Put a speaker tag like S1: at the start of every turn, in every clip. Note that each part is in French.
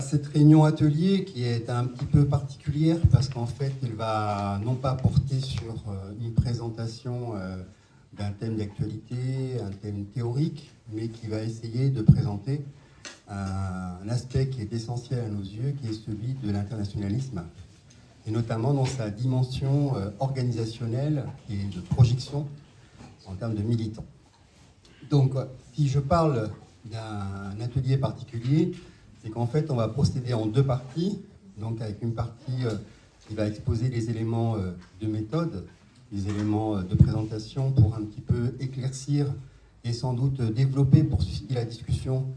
S1: cette réunion atelier qui est un petit peu particulière parce qu'en fait, elle va non pas porter sur une présentation d'un thème d'actualité, un thème théorique, mais qui va essayer de présenter un aspect qui est essentiel à nos yeux, qui est celui de l'internationalisme, et notamment dans sa dimension organisationnelle et de projection en termes de militants. Donc, si je parle d'un atelier particulier, c'est qu'en fait, on va procéder en deux parties, donc avec une partie qui va exposer les éléments de méthode, les éléments de présentation pour un petit peu éclaircir et sans doute développer pour susciter la discussion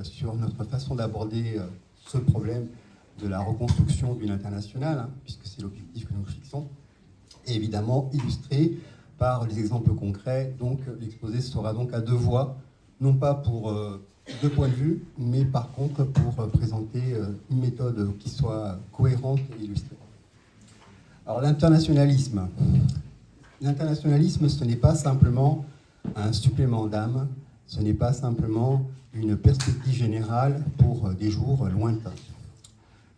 S1: sur notre façon d'aborder ce problème de la reconstruction d'une internationale, hein, puisque c'est l'objectif que nous fixons, et évidemment illustré par les exemples concrets. Donc l'exposé sera donc à deux voix, non pas pour deux points de vue, mais par contre pour présenter une méthode qui soit cohérente et illustrée. Alors l'internationalisme. L'internationalisme, ce n'est pas simplement un supplément d'âme, ce n'est pas simplement une perspective générale pour des jours lointains.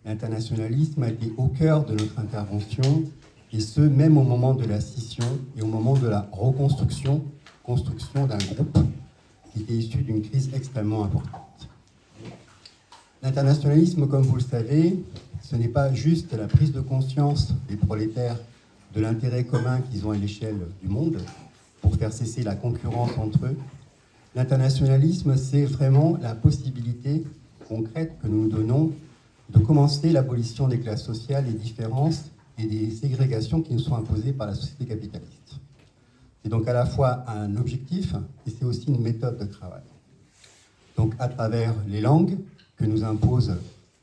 S1: L'internationalisme a été au cœur de notre intervention, et ce, même au moment de la scission et au moment de la construction d'un groupe qui était issu d'une crise extrêmement importante. L'internationalisme, comme vous le savez, ce n'est pas juste la prise de conscience des prolétaires de l'intérêt commun qu'ils ont à l'échelle du monde pour faire cesser la concurrence entre eux. L'internationalisme, c'est vraiment la possibilité concrète que nous nous donnons de commencer l'abolition des classes sociales, des différences et des ségrégations qui nous sont imposées par la société capitaliste. C'est donc à la fois un objectif et c'est aussi une méthode de travail. Donc à travers les langues que nous impose,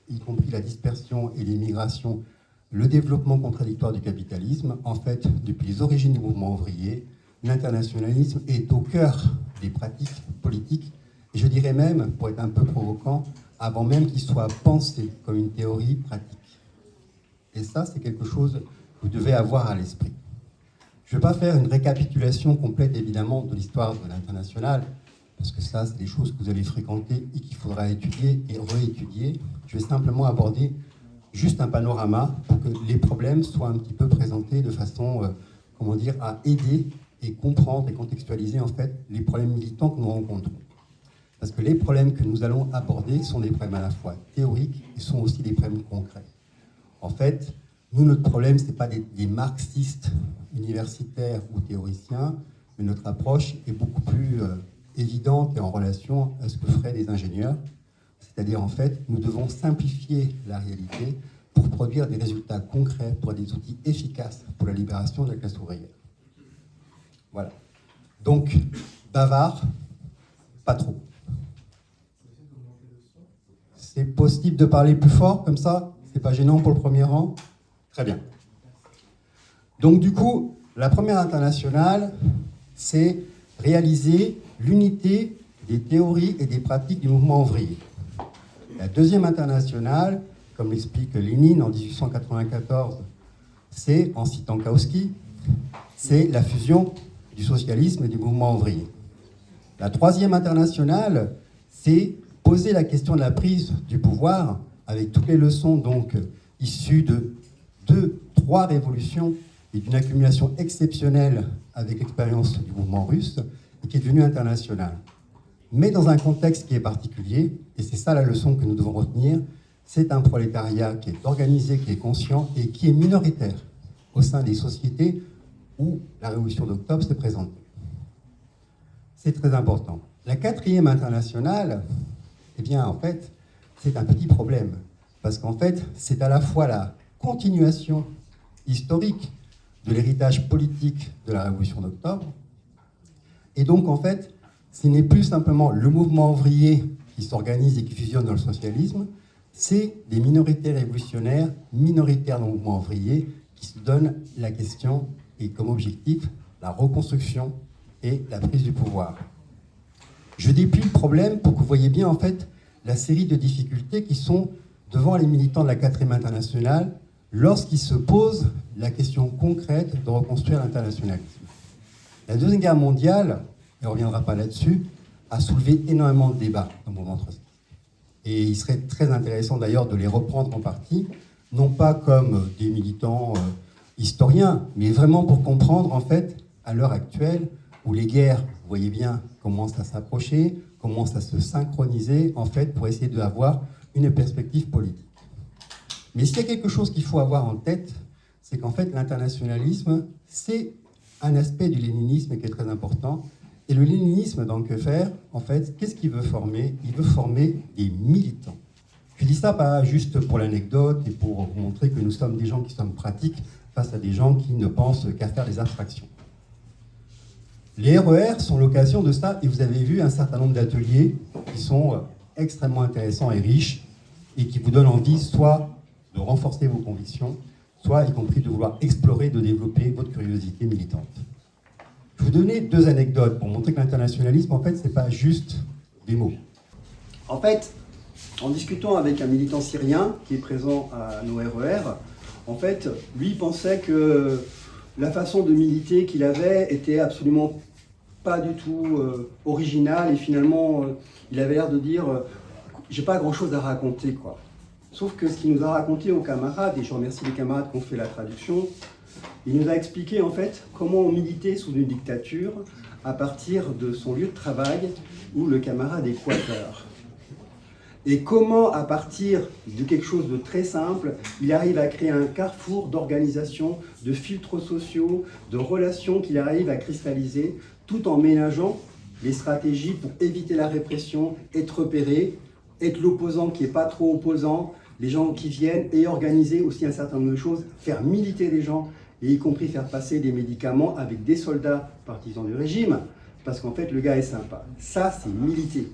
S1: y compris la dispersion et l'immigration, le développement contradictoire du capitalisme, en fait, depuis les origines du mouvement ouvrier, l'internationalisme est au cœur des pratiques politiques, et je dirais même, pour être un peu provocant, avant même qu'il soit pensé comme une théorie pratique. Et ça, c'est quelque chose que vous devez avoir à l'esprit. Je ne vais pas faire une récapitulation complète, évidemment, de l'histoire de l'international, parce que ça, c'est des choses que vous avez fréquentées et qu'il faudra étudier et réétudier. Je vais simplement aborder juste un panorama pour que les problèmes soient un petit peu présentés de façon, à aider et comprendre et contextualiser, en fait, les problèmes militants que nous rencontrons. Parce que les problèmes que nous allons aborder sont des problèmes à la fois théoriques et sont aussi des problèmes concrets. En fait, nous, notre problème, ce n'est pas des marxistes universitaires ou théoriciens, mais notre approche est beaucoup plus évidente et en relation à ce que feraient des ingénieurs. C'est-à-dire, en fait, nous devons simplifier la réalité pour produire des résultats concrets, pour des outils efficaces pour la libération de la classe ouvrière. Voilà. Donc, bavard, pas trop. C'est possible de parler plus fort, comme ça? C'est pas gênant pour le premier rang? Très bien. Donc, du coup, la première internationale, c'est réaliser l'unité des théories et des pratiques du mouvement ouvrier. La deuxième internationale, comme l'explique Lénine en 1894, c'est, en citant Kautsky, c'est la fusion du socialisme et du mouvement ouvrier. La troisième internationale, c'est poser la question de la prise du pouvoir avec toutes les leçons donc issues de 2-3 révolutions et d'une accumulation exceptionnelle avec l'expérience du mouvement russe et qui est devenue internationale. Mais dans un contexte qui est particulier, et c'est ça la leçon que nous devons retenir, c'est un prolétariat qui est organisé, qui est conscient et qui est minoritaire au sein des sociétés où la Révolution d'octobre s'est présentée. C'est très important. La quatrième internationale, eh bien, en fait, c'est un petit problème. Parce qu'en fait, c'est à la fois la continuation historique de l'héritage politique de la Révolution d'octobre. Et donc, en fait, ce n'est plus simplement le mouvement ouvrier qui s'organise et qui fusionne dans le socialisme, c'est des minorités révolutionnaires, minoritaires dans le mouvement ouvrier, qui se donnent la question et comme objectif la reconstruction et la prise du pouvoir. Je déplie le problème pour que vous voyez bien en fait la série de difficultés qui sont devant les militants de la 4e internationale lorsqu'ils se posent la question concrète de reconstruire l'internationalisme. La Deuxième Guerre mondiale, et on ne reviendra pas là-dessus, a soulevé énormément de débats dans le mouvement trotskiste. Et il serait très intéressant d'ailleurs de les reprendre en partie, non pas comme des militants historiens, mais vraiment pour comprendre en fait, à l'heure actuelle, où les guerres, vous voyez bien, commencent à s'approcher, commencent à se synchroniser, en fait, pour essayer d'avoir une perspective politique. Mais s'il y a quelque chose qu'il faut avoir en tête, c'est qu'en fait, l'internationalisme, c'est un aspect du léninisme qui est très important. Et le léninisme, dans Que faire, en fait, qu'est-ce qu'il veut former? Il veut former des militants. Je dis ça pas juste pour l'anecdote et pour vous montrer que nous sommes des gens qui sommes pratiques face à des gens qui ne pensent qu'à faire des abstractions. Les RER sont l'occasion de ça, et vous avez vu un certain nombre d'ateliers qui sont extrêmement intéressants et riches, et qui vous donnent envie soit de renforcer vos convictions, soit y compris de vouloir explorer, de développer votre curiosité militante. Je vais vous donner 2 anecdotes pour montrer que l'internationalisme, en fait, c'est pas juste des mots.
S2: En fait, en discutant avec un militant syrien qui est présent à nos RER, en fait, lui pensait que la façon de militer qu'il avait était absolument pas du tout originale, et finalement, il avait l'air de dire j'ai pas grand-chose à raconter, quoi. Sauf que ce qu'il nous a raconté aux camarades, et je remercie les camarades qui ont fait la traduction, il nous a expliqué en fait comment on militait sous une dictature à partir de son lieu de travail où le camarade est coiffeur. Et comment, à partir de quelque chose de très simple, il arrive à créer un carrefour d'organisation, de filtres sociaux, de relations qu'il arrive à cristalliser, tout en ménageant les stratégies pour éviter la répression, être repéré, être l'opposant qui n'est pas trop opposant, les gens qui viennent, et organiser aussi un certain nombre de choses, faire militer les gens, et y compris faire passer des médicaments avec des soldats partisans du régime, parce qu'en fait le gars est sympa. Ça, c'est militer.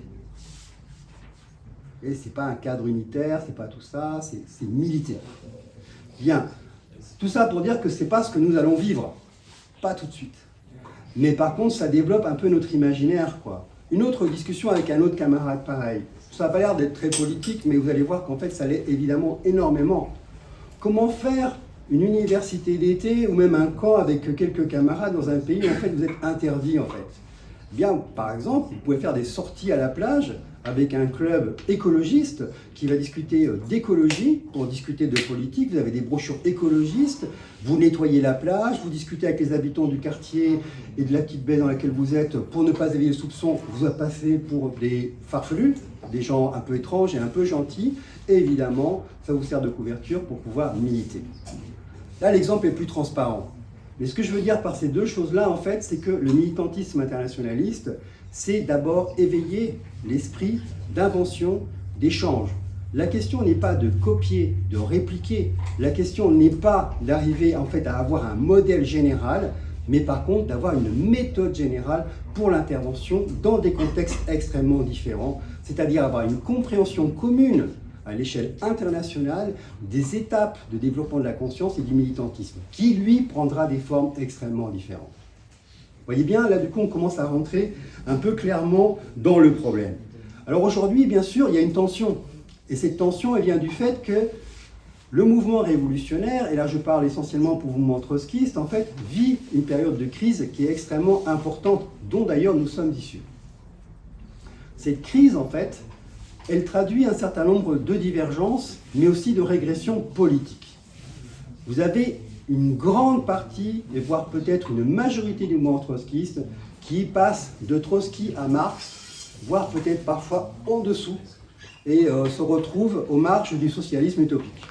S2: Et c'est pas un cadre unitaire, c'est pas tout ça, c'est militaire. Bien, tout ça pour dire que c'est pas ce que nous allons vivre, pas tout de suite. Mais par contre, ça développe un peu notre imaginaire, quoi. Une autre discussion avec un autre camarade pareil. Ça n'a pas l'air d'être très politique, mais vous allez voir qu'en fait, ça l'est évidemment énormément. Comment faire une université d'été ou même un camp avec quelques camarades dans un pays où en fait vous êtes interdit en fait? Bien, par exemple, vous pouvez faire des sorties à la plage avec un club écologiste qui va discuter d'écologie pour discuter de politique. Vous avez des brochures écologistes, vous nettoyez la plage, vous discutez avec les habitants du quartier et de la petite baie dans laquelle vous êtes pour ne pas éveiller le soupçon. Vous passez pour des farfelus, des gens un peu étranges et un peu gentils. Et évidemment, ça vous sert de couverture pour pouvoir militer. Là, l'exemple est plus transparent. Mais ce que je veux dire par ces 2 choses-là, en fait, c'est que le militantisme internationaliste, c'est d'abord éveiller l'esprit d'invention, d'échange. La question n'est pas de copier, de répliquer. La question n'est pas d'arriver en fait à avoir un modèle général, mais par contre d'avoir une méthode générale pour l'intervention dans des contextes extrêmement différents, c'est-à-dire avoir une compréhension commune à l'échelle internationale des étapes de développement de la conscience et du militantisme, qui lui prendra des formes extrêmement différentes. Vous voyez bien, là du coup on commence à rentrer un peu clairement dans le problème. Alors aujourd'hui, bien sûr, il y a une tension, et cette tension, elle vient du fait que le mouvement révolutionnaire, et là je parle essentiellement pour le mouvement trotskiste, en fait, vit une période de crise qui est extrêmement importante, dont d'ailleurs nous sommes issus. Cette crise, en fait, elle traduit un certain nombre de divergences, mais aussi de régressions politiques. Vous avez une grande partie, et voire peut-être une majorité du mouvement trotskiste, qui passe de Trotsky à Marx, voire peut-être parfois en dessous, et se retrouve aux marges du socialisme utopique.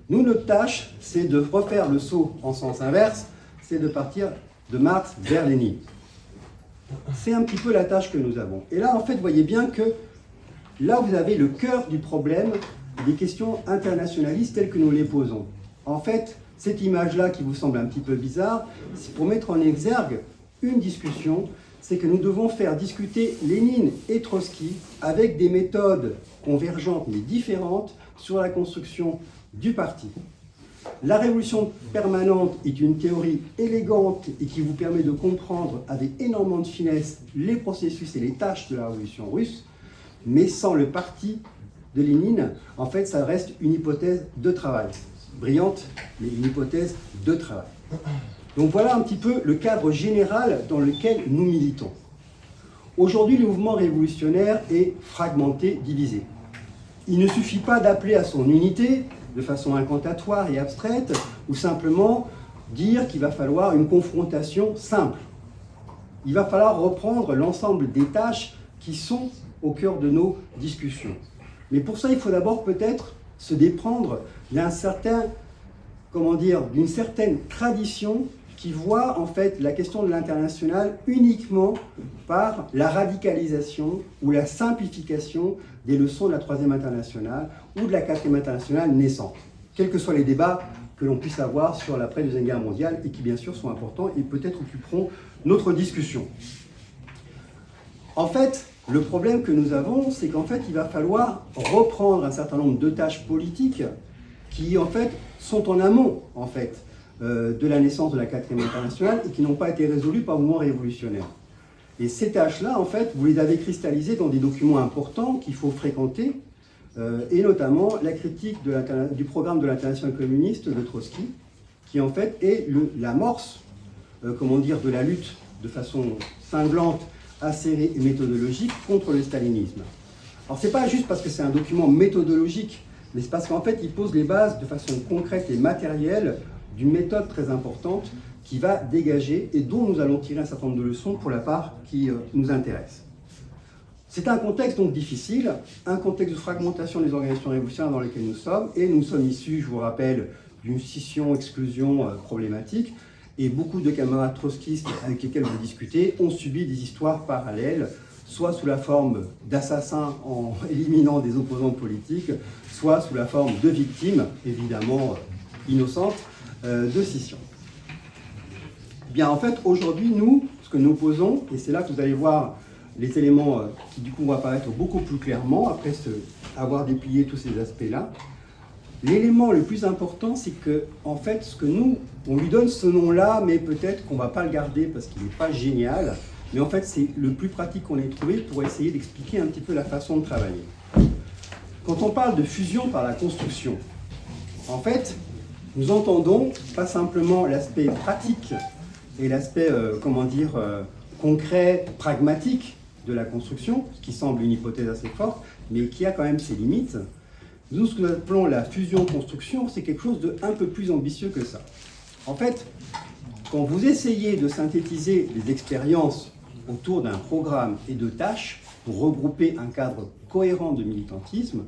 S2: Nous, notre tâche, c'est de refaire le saut en sens inverse, c'est de partir de Marx vers Lénine. C'est un petit peu la tâche que nous avons. Et là, en fait, vous voyez bien que là, vous avez le cœur du problème des questions internationalistes telles que nous les posons. En fait, cette image-là qui vous semble un petit peu bizarre, c'est pour mettre en exergue une discussion, c'est que nous devons faire discuter Lénine et Trotsky avec des méthodes convergentes mais différentes sur la construction du parti. La révolution permanente est une théorie élégante et qui vous permet de comprendre avec énormément de finesse les processus et les tâches de la révolution russe, mais sans le parti de Lénine, en fait, ça reste une hypothèse de travail. Brillante, mais une hypothèse de travail. Donc voilà un petit peu le cadre général dans lequel nous militons. Aujourd'hui, le mouvement révolutionnaire est fragmenté, divisé. il ne suffit pas d'appeler à son unité de façon incantatoire et abstraite, ou simplement dire qu'il va falloir une confrontation simple. Il va falloir reprendre l'ensemble des tâches qui sont au cœur de nos discussions. Mais pour ça, il faut d'abord peut-être se déprendre d'une certaine tradition qui voit en fait la question de l'international uniquement par la radicalisation ou la simplification des leçons de la 3e internationale ou de la 4e internationale naissante, quels que soient les débats que l'on puisse avoir sur l'après-Deuxième Guerre mondiale et qui bien sûr sont importants et peut-être occuperont notre discussion. En fait, le problème que nous avons, c'est qu'en fait, il va falloir reprendre un certain nombre de tâches politiques qui, en fait, sont en amont, en fait, de la naissance de la 4e internationale et qui n'ont pas été résolues par le mouvement révolutionnaire. Et ces tâches-là, en fait, vous les avez cristallisées dans des documents importants qu'il faut fréquenter, et notamment la critique du programme de l'internationale communiste de Trotsky, qui, en fait, est l'amorce, de la lutte de façon cinglante, acérée et méthodologique contre le stalinisme. Alors, c'est pas juste parce que c'est un document méthodologique, mais c'est parce qu'en fait, il pose les bases de façon concrète et matérielle d'une méthode très importante qui va dégager et dont nous allons tirer un certain nombre de leçons pour la part qui nous intéresse. C'est un contexte donc difficile, un contexte de fragmentation des organisations révolutionnaires dans lequel nous sommes, et nous sommes issus, je vous rappelle, d'une scission-exclusion problématique, et beaucoup de camarades trotskistes avec lesquels vous discutez ont subi des histoires parallèles, soit sous la forme d'assassins en éliminant des opposants politiques, soit sous la forme de victimes, évidemment innocentes, de scission. Bien, en fait, aujourd'hui, nous, ce que nous posons, et c'est là que vous allez voir les éléments qui, du coup, vont apparaître beaucoup plus clairement, après avoir déplié tous ces aspects-là, l'élément le plus important, c'est que, en fait, on lui donne ce nom-là, mais peut-être qu'on ne va pas le garder parce qu'il n'est pas génial, mais en fait, c'est le plus pratique qu'on ait trouvé pour essayer d'expliquer un petit peu la façon de travailler. Quand on parle de fusion par la construction, en fait, nous entendons pas simplement l'aspect pratique et l'aspect, concret, pragmatique de la construction, ce qui semble une hypothèse assez forte, mais qui a quand même ses limites. Nous, ce que nous appelons la fusion-construction, c'est quelque chose d'un peu plus ambitieux que ça. En fait, quand vous essayez de synthétiser les expériences autour d'un programme et de tâches pour regrouper un cadre cohérent de militantisme,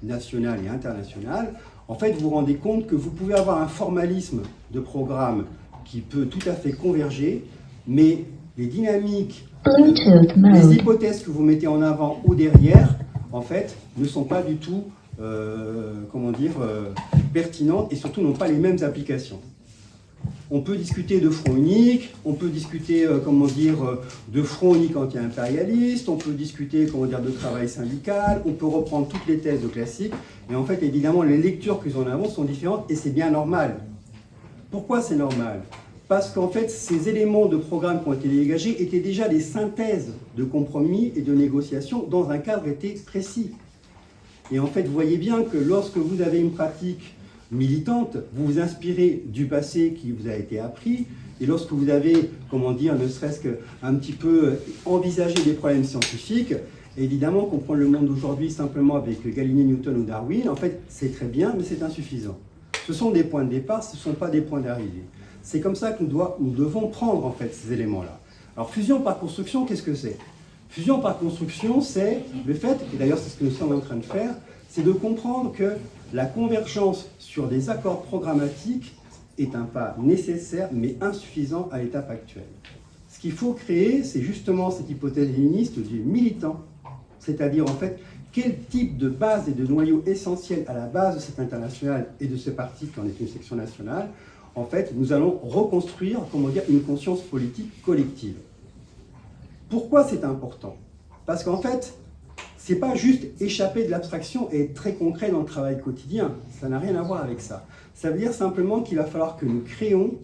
S2: national et international, en fait, vous vous rendez compte que vous pouvez avoir un formalisme de programme qui peut tout à fait converger, mais les dynamiques, les hypothèses que vous mettez en avant ou derrière, en fait, ne sont pas du tout, pertinentes et surtout n'ont pas les mêmes applications. On peut discuter de front unique, on peut discuter, de front unique anti-impérialiste, on peut discuter, de travail syndical, on peut reprendre toutes les thèses de classiques, et en fait, évidemment, les lectures qu'ils en avant sont différentes, et c'est bien normal. Pourquoi c'est normal ? Parce qu'en fait, ces éléments de programme qui ont été dégagés étaient déjà des synthèses de compromis et de négociations dans un cadre précis. Et en fait, vous voyez bien que lorsque vous avez une pratique militante, vous vous inspirez du passé qui vous a été appris, et lorsque vous avez, ne serait-ce qu'un petit peu envisagé des problèmes scientifiques, évidemment, comprendre le monde d'aujourd'hui simplement avec Galilée, Newton ou Darwin, en fait, c'est très bien, mais c'est insuffisant. Ce sont des points de départ, ce ne sont pas des points d'arrivée. C'est comme ça que nous devons prendre, en fait, ces éléments-là. Alors, fusion par construction, qu'est-ce que c'est ? Fusion par construction, c'est le fait, et d'ailleurs c'est ce que nous sommes en train de faire, c'est de comprendre que la convergence sur des accords programmatiques est un pas nécessaire mais insuffisant à l'étape actuelle. Ce qu'il faut créer, c'est justement cette hypothèse léniniste du militant, c'est-à-dire en fait quel type de base et de noyau essentiel à la base de cette internationale et de ce parti qui en est une section nationale, en fait nous allons reconstruire, une conscience politique collective. Pourquoi c'est important ? Parce qu'en fait, c'est pas juste échapper de l'abstraction et être très concret dans le travail quotidien. Ça n'a rien à voir avec ça. Ça veut dire simplement qu'il va falloir que nous créions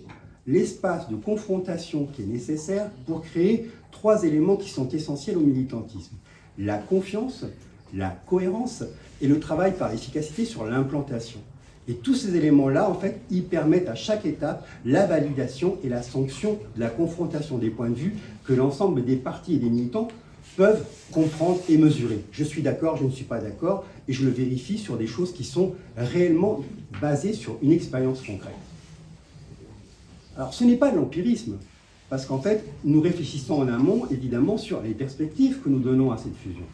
S2: l'espace de confrontation qui est nécessaire pour créer 3 éléments qui sont essentiels au militantisme. La confiance, la cohérence et le travail par l'efficacité sur l'implantation. Et tous ces éléments-là, en fait, ils permettent à chaque étape la validation et la sanction de la confrontation des points de vue que l'ensemble des partis et des militants peuvent comprendre et mesurer. Je suis d'accord, je ne suis pas d'accord, et je le vérifie sur des choses qui sont réellement basées sur une expérience concrète. Alors, ce n'est pas de l'empirisme, parce qu'en fait, nous réfléchissons en amont, évidemment, sur les perspectives que nous donnons à cette fusion.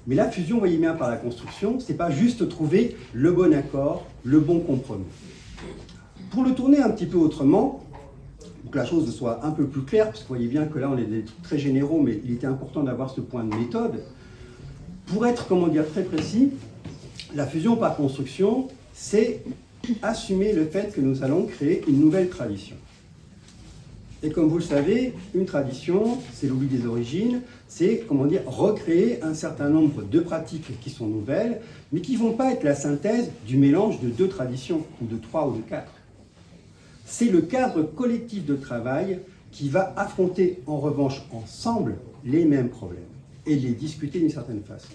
S2: Mais la fusion, voyez bien, par la construction, ce n'est pas juste trouver le bon accord, le bon compromis. Pour le tourner un petit peu autrement, pour que la chose soit un peu plus claire, parce que vous voyez bien que là, on est des trucs très généraux, mais il était important d'avoir ce point de méthode. Pour être, comment dire, très précis, la fusion par construction, c'est assumer le fait que nous allons créer une nouvelle tradition. Et comme vous le savez, une tradition, c'est l'oubli des origines, c'est, comment dire, recréer un certain nombre de pratiques qui sont nouvelles, mais qui ne vont pas être la synthèse du mélange de 2 traditions, ou de 3 ou de 4. C'est le cadre collectif de travail qui va affronter, en revanche, ensemble, les mêmes problèmes, et les discuter d'une certaine façon.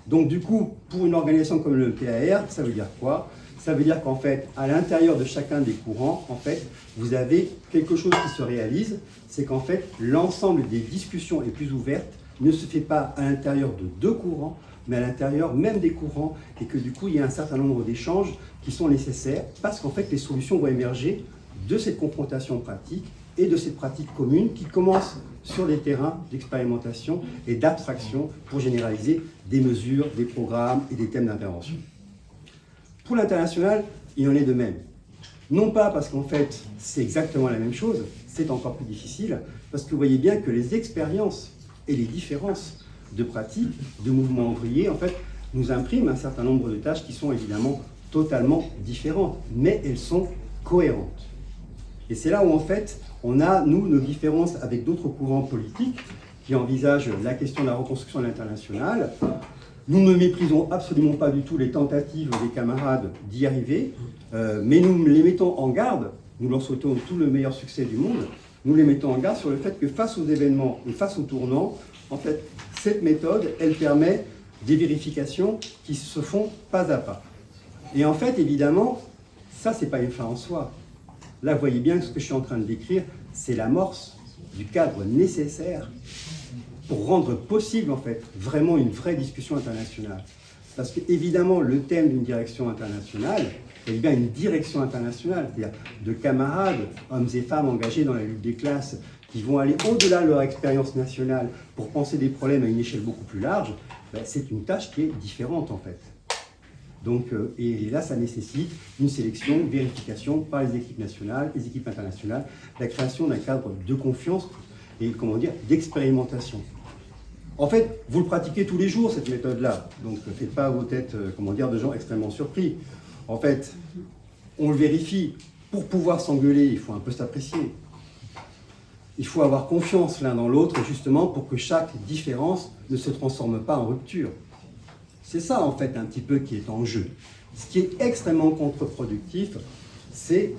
S2: Donc du coup, pour une organisation comme le PAR, ça veut dire quoi? Ça veut dire qu'en fait, à l'intérieur de chacun des courants, en fait, vous avez quelque chose qui se réalise, c'est qu'en fait, l'ensemble des discussions les plus ouvertes ne se fait pas à l'intérieur de 2 courants, mais à l'intérieur même des courants, et que du coup, il y a un certain nombre d'échanges qui sont nécessaires, parce qu'en fait, les solutions vont émerger de cette confrontation pratique et de cette pratique commune qui commence sur des terrains d'expérimentation et d'abstraction pour généraliser des mesures, des programmes et des thèmes d'intervention. Pour l'international, il en est de même. Non pas parce qu'en fait, c'est exactement la même chose, c'est encore plus difficile, parce que vous voyez bien que les expériences et les différences de pratiques, de mouvements ouvriers, en fait, nous impriment un certain nombre de tâches qui sont évidemment totalement différentes, mais elles sont cohérentes. Et c'est là où, en fait, on a, nous, nos différences avec d'autres courants politiques qui envisagent la question de la reconstruction à l'international. Nous ne méprisons absolument pas du tout les tentatives des camarades d'y arriver, mais nous les mettons en garde, nous leur souhaitons tout le meilleur succès du monde, nous les mettons en garde sur le fait que face aux événements et face aux tournants, en fait, cette méthode, elle permet des vérifications qui se font pas à pas. Et en fait, évidemment, ça, c'est pas une fin en soi. Là, vous voyez bien que ce que je suis en train de décrire, c'est l'amorce du cadre nécessaire pour rendre possible, en fait, vraiment une vraie discussion internationale. Parce que, évidemment, le thème d'une direction internationale, c'est bien une direction internationale, c'est-à-dire de camarades, hommes et femmes engagés dans la lutte des classes, qui vont aller au-delà de leur expérience nationale pour penser des problèmes à une échelle beaucoup plus large, ben, c'est une tâche qui est différente, en fait. Donc, et là, ça nécessite une sélection, une vérification par les équipes nationales, les équipes internationales, la création d'un cadre de confiance et, comment dire, d'expérimentation. En fait, vous le pratiquez tous les jours, cette méthode-là. Donc, ne faites pas vos têtes, comment dire, de gens extrêmement surpris. En fait, on le vérifie. Pour pouvoir s'engueuler, il faut un peu s'apprécier. Il faut avoir confiance l'un dans l'autre, justement, pour que chaque différence ne se transforme pas en rupture. C'est ça, en fait, un petit peu qui est en jeu. Ce qui est extrêmement contre-productif, c'est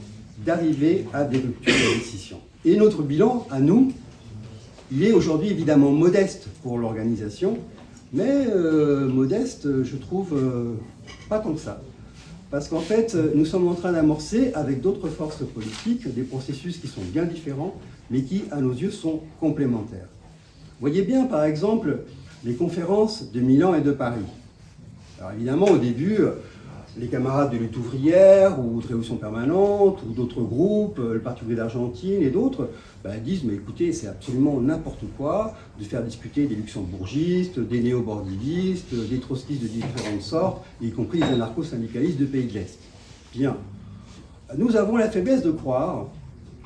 S2: d'arriver à des ruptures de décision. Et notre bilan, à nous, il est aujourd'hui évidemment modeste pour l'organisation, mais modeste, je trouve, pas tant que ça. Parce qu'en fait, nous sommes en train d'amorcer, avec d'autres forces politiques, des processus qui sont bien différents, mais qui, à nos yeux, sont complémentaires. Vous voyez bien, par exemple, les conférences de Milan et de Paris. Alors évidemment, au début, les camarades de lutte ouvrière ou de Révolution permanente ou d'autres groupes, le Parti ouvrier d'Argentine et d'autres, disent mais écoutez, c'est absolument n'importe quoi de faire discuter des luxembourgistes, des néo-bordilistes, des trotskistes de différentes sortes, y compris des anarcho-syndicalistes de pays de l'Est. Bien. Nous avons la faiblesse de croire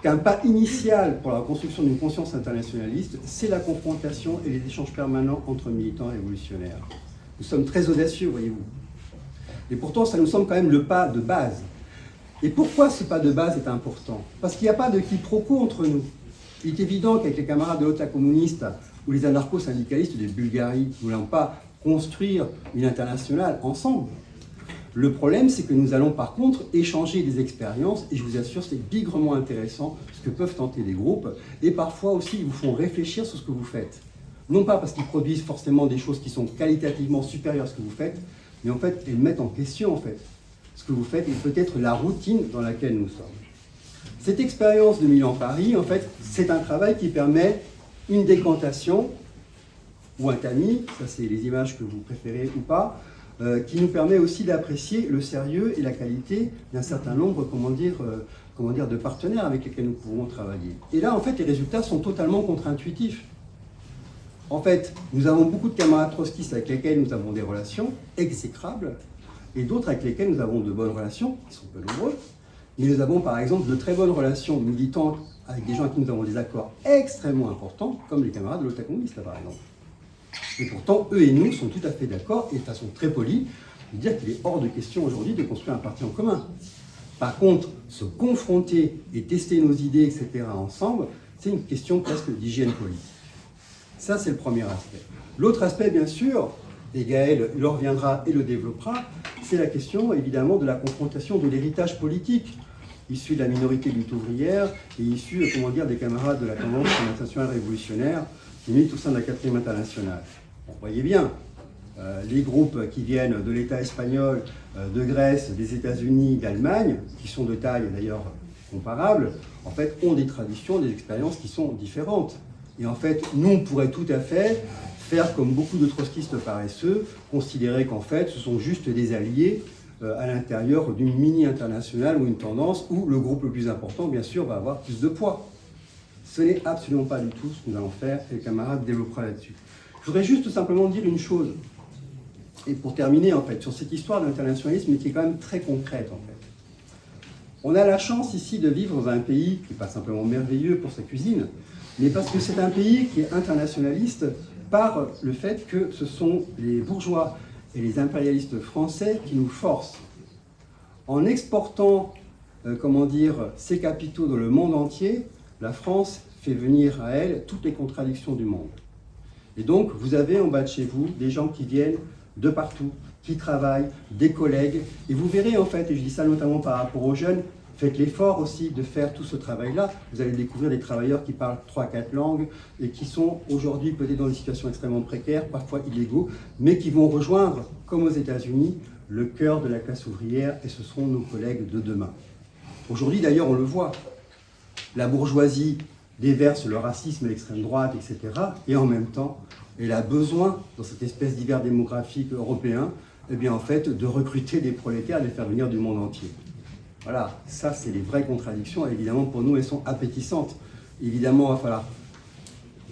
S2: qu'un pas initial pour la construction d'une conscience internationaliste, c'est la confrontation et les échanges permanents entre militants révolutionnaires. Nous sommes très audacieux, voyez-vous. Et pourtant, ça nous semble quand même le pas de base. Et pourquoi ce pas de base est important? Parce qu'il n'y a pas de quiproquo entre nous. Il est évident qu'avec les camarades de l'OTA communiste ou les anarcho-syndicalistes de Bulgarie, nous n'allons pas construire une internationale ensemble. Le problème, c'est que nous allons par contre échanger des expériences, et je vous assure, c'est bigrement intéressant ce que peuvent tenter les groupes, et parfois aussi, ils vous font réfléchir sur ce que vous faites. Non pas parce qu'ils produisent forcément des choses qui sont qualitativement supérieures à ce que vous faites, mais en fait, elles mettent en question, en fait, ce que vous faites et peut-être la routine dans laquelle nous sommes. Cette expérience de Milan-Paris, en fait, c'est un travail qui permet une décantation ou un tamis, ça c'est les images que vous préférez ou pas, qui nous permet aussi d'apprécier le sérieux et la qualité d'un certain nombre, de partenaires avec lesquels nous pouvons travailler. Et là, en fait, les résultats sont totalement contre-intuitifs. En fait, nous avons beaucoup de camarades trotskistes avec lesquels nous avons des relations exécrables, et d'autres avec lesquels nous avons de bonnes relations, qui sont peu nombreux, mais nous avons par exemple de très bonnes relations militantes avec des gens avec qui nous avons des accords extrêmement importants, comme les camarades de l'OTA communiste, par exemple. Et pourtant, eux et nous sont tout à fait d'accord, et de façon très polie, de dire qu'il est hors de question aujourd'hui de construire un parti en commun. Par contre, se confronter et tester nos idées, etc. ensemble, c'est une question presque d'hygiène politique. Ça, c'est le premier aspect. L'autre aspect, bien sûr, et Gaël le reviendra et le développera, c'est la question, évidemment, de la confrontation de l'héritage politique, issu de la minorité lutte ouvrière et issu, des camarades de la Tendance internationale révolutionnaire, qui militent au sein de la 4e internationale. Bon, vous voyez bien, les groupes qui viennent de l'État espagnol, de Grèce, des États-Unis, d'Allemagne, qui sont de taille d'ailleurs comparable, en fait, ont des traditions, des expériences qui sont différentes. Et en fait, nous, on pourrait tout à fait faire comme beaucoup de trotskistes paresseux, considérer qu'en fait, ce sont juste des alliés à l'intérieur d'une mini-internationale ou une tendance où le groupe le plus important, bien sûr, va avoir plus de poids. Ce n'est absolument pas du tout ce que nous allons faire, et le camarade développera là-dessus. Je voudrais juste tout simplement dire une chose, et pour terminer, en fait, sur cette histoire d'internationalisme, qui est quand même très concrète, en fait. On a la chance ici de vivre dans un pays qui n'est pas simplement merveilleux pour sa cuisine, mais parce que c'est un pays qui est internationaliste par le fait que ce sont les bourgeois et les impérialistes français qui nous forcent. En exportant, ses capitaux dans le monde entier, la France fait venir à elle toutes les contradictions du monde. Et donc, vous avez en bas de chez vous des gens qui viennent de partout, qui travaillent, des collègues, et vous verrez en fait, et je dis ça notamment par rapport aux jeunes, faites l'effort aussi de faire tout ce travail-là. Vous allez découvrir des travailleurs qui parlent 3-4 langues et qui sont aujourd'hui peut-être dans des situations extrêmement précaires, parfois illégaux, mais qui vont rejoindre, comme aux États-Unis, le cœur de la classe ouvrière, et ce seront nos collègues de demain. Aujourd'hui, d'ailleurs, on le voit, la bourgeoisie déverse le racisme et l'extrême droite, etc. Et en même temps, elle a besoin, dans cette espèce d'hiver démographique européen, de recruter des prolétaires et de les faire venir du monde entier. Voilà, ça c'est les vraies contradictions, et évidemment pour nous elles sont appétissantes. Évidemment, il va falloir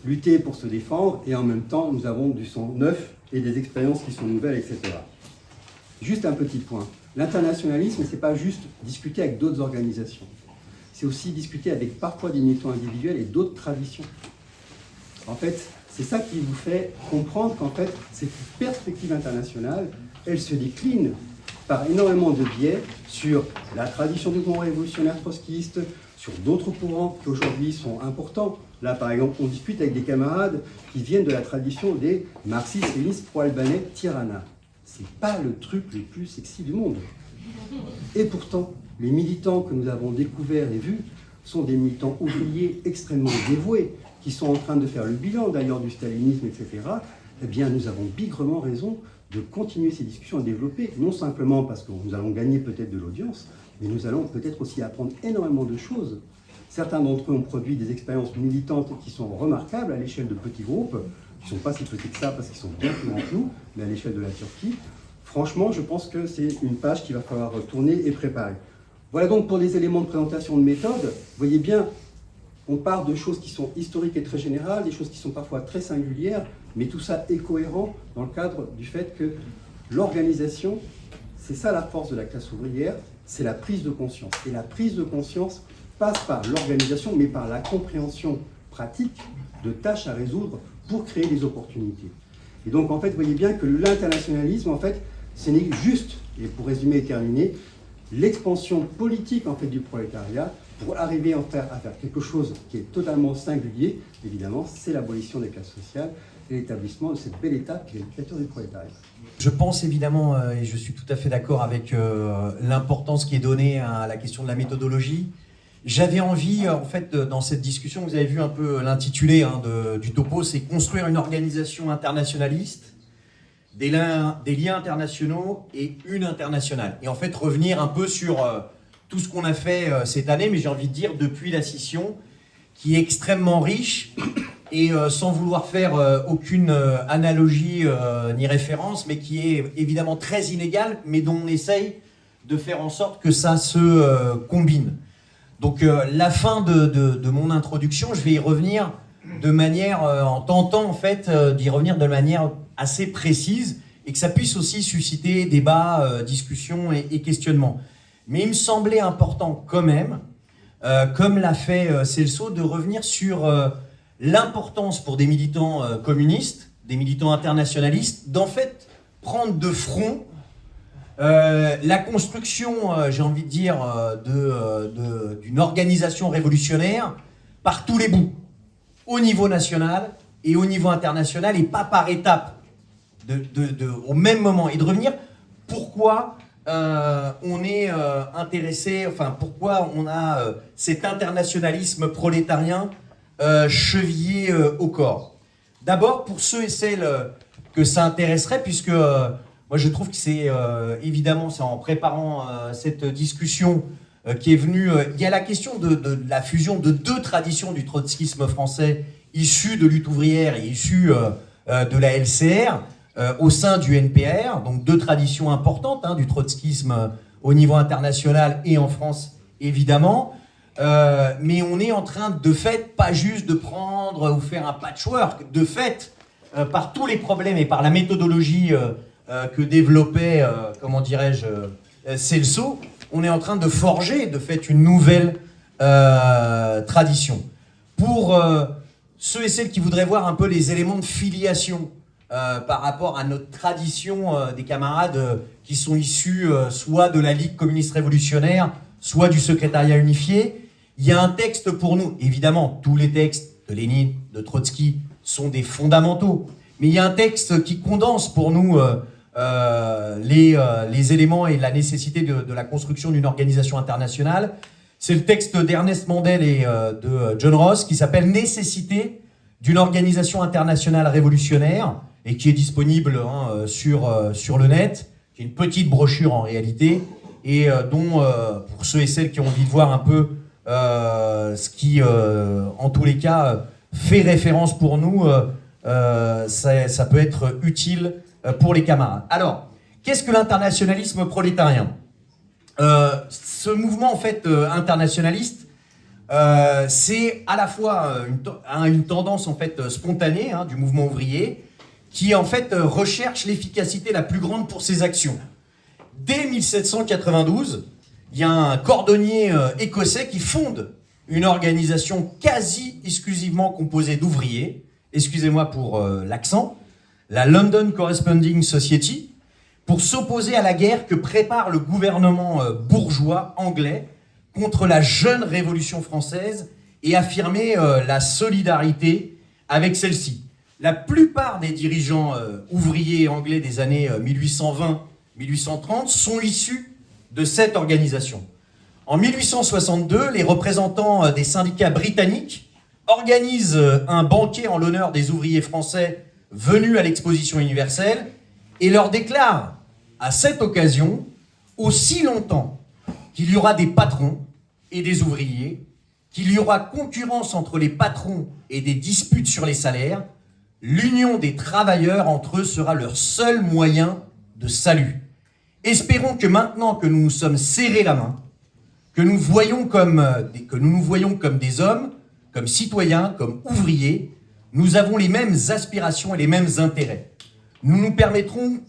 S2: lutter pour se défendre, et en même temps nous avons du sang neuf et des expériences qui sont nouvelles, etc. Juste un petit point, l'internationalisme, c'est pas juste discuter avec d'autres organisations, c'est aussi discuter avec parfois des militants individuels et d'autres traditions. En fait, c'est ça qui vous fait comprendre qu'en fait, cette perspective internationale, elle se décline par énormément de biais sur la tradition du mouvement révolutionnaire trotskiste, sur d'autres courants qui aujourd'hui sont importants. Là, par exemple, on discute avec des camarades qui viennent de la tradition des marxistes-léninistes pro-albanais Tirana. C'est pas le truc le plus sexy du monde. Et pourtant, les militants que nous avons découverts et vus sont des militants ouvriers extrêmement dévoués, qui sont en train de faire le bilan d'ailleurs du stalinisme, etc., eh bien nous avons bigrement raison de continuer ces discussions à développer, non simplement parce que nous allons gagner peut-être de l'audience, mais nous allons peut-être aussi apprendre énormément de choses. Certains d'entre eux ont produit des expériences militantes qui sont remarquables à l'échelle de petits groupes, qui ne sont pas si petits que ça parce qu'ils sont bien plus grands que nous, mais à l'échelle de la Turquie. Franchement, je pense que c'est une page qu'il va falloir tourner et préparer. Voilà donc pour les éléments de présentation de méthode. Vous voyez bien, on part de choses qui sont historiques et très générales, des choses qui sont parfois très singulières, mais tout ça est cohérent dans le cadre du fait que l'organisation, c'est ça la force de la classe ouvrière, c'est la prise de conscience. Et la prise de conscience passe par l'organisation, mais par la compréhension pratique de tâches à résoudre pour créer des opportunités. Et donc, en fait, vous voyez bien que l'internationalisme, en fait, ce n'est juste, et pour résumer et terminer, l'expansion politique, en fait, du prolétariat, pour arriver à faire quelque chose qui est totalement singulier, évidemment, c'est l'abolition des classes sociales et l'établissement de cette belle étape qui est l'écriture du prolétariat.
S3: Je pense évidemment, et je suis tout à fait d'accord avec l'importance qui est donnée à la question de la méthodologie. J'avais envie, en fait, dans cette discussion, vous avez vu un peu l'intitulé du topo, c'est « Construire une organisation internationaliste, des liens internationaux et une internationale ». Et en fait, revenir un peu sur tout ce qu'on a fait cette année, mais j'ai envie de dire depuis la scission, qui est extrêmement riche et sans vouloir faire aucune analogie ni référence, mais qui est évidemment très inégale, mais dont on essaye de faire en sorte que ça se combine. Donc la fin de mon introduction, je vais y revenir de manière, en tentant en fait d'y revenir de manière assez précise, et que ça puisse aussi susciter débats, discussions et questionnements. Mais il me semblait important quand même, comme l'a fait Celso, de revenir sur l'importance pour des militants communistes, des militants internationalistes, d'en fait prendre de front la construction, j'ai envie de dire, d'une organisation révolutionnaire par tous les bouts, au niveau national et au niveau international, et pas par étapes, au même moment, et de revenir pourquoi on est intéressé, enfin pourquoi on a cet internationalisme prolétarien chevillé au corps. D'abord, pour ceux et celles que ça intéresserait, puisque moi je trouve que c'est évidemment, c'est en préparant cette discussion qui est venue, il y a la question de la fusion de deux traditions du trotskisme français, issues de lutte ouvrière et issues de la LCR, au sein du NPR, donc deux traditions importantes du trotskisme au niveau international et en France évidemment, mais on est en train de fait pas juste de prendre ou faire un patchwork, de fait par tous les problèmes et par la méthodologie que développait, comment dirais-je, Celso, on est en train de forger de fait une nouvelle tradition. Pour ceux et celles qui voudraient voir un peu les éléments de filiation par rapport à notre tradition des camarades qui sont issus soit de la Ligue communiste révolutionnaire, soit du secrétariat unifié, il y a un texte pour nous. Évidemment, tous les textes de Lénine, de Trotsky sont des fondamentaux, mais il y a un texte qui condense pour nous les éléments et la nécessité de la construction d'une organisation internationale. C'est le texte d'Ernest Mandel et de John Ross qui s'appelle « Nécessité d'une organisation internationale révolutionnaire » et qui est disponible sur le net, qui est une petite brochure en réalité, et dont, pour ceux et celles qui ont envie de voir un peu ce qui, en tous les cas, fait référence pour nous, ça peut être utile pour les camarades. Alors, qu'est-ce que l'internationalisme prolétarien ? Ce mouvement en fait internationaliste, c'est à la fois une tendance en fait spontanée du mouvement ouvrier qui en fait recherche l'efficacité la plus grande pour ses actions. Dès 1792, il y a un cordonnier écossais qui fonde une organisation quasi exclusivement composée d'ouvriers, excusez-moi pour l'accent, la London Corresponding Society, pour s'opposer à la guerre que prépare le gouvernement bourgeois anglais contre la jeune révolution française et affirmer la solidarité avec celle-ci. La plupart des dirigeants ouvriers anglais des années 1820-1830 sont issus de cette organisation. En 1862, les représentants des syndicats britanniques organisent un banquet en l'honneur des ouvriers français venus à l'exposition universelle et leur déclarent à cette occasion, aussi longtemps qu'il y aura des patrons et des ouvriers, qu'il y aura concurrence entre les patrons et des disputes sur les salaires, l'union des travailleurs entre eux sera leur seul moyen de salut. Espérons que maintenant que nous nous sommes serrés la main, que nous nous voyons comme des hommes, comme citoyens, comme ouvriers, nous avons les mêmes aspirations et les mêmes intérêts. Nous nous permettrons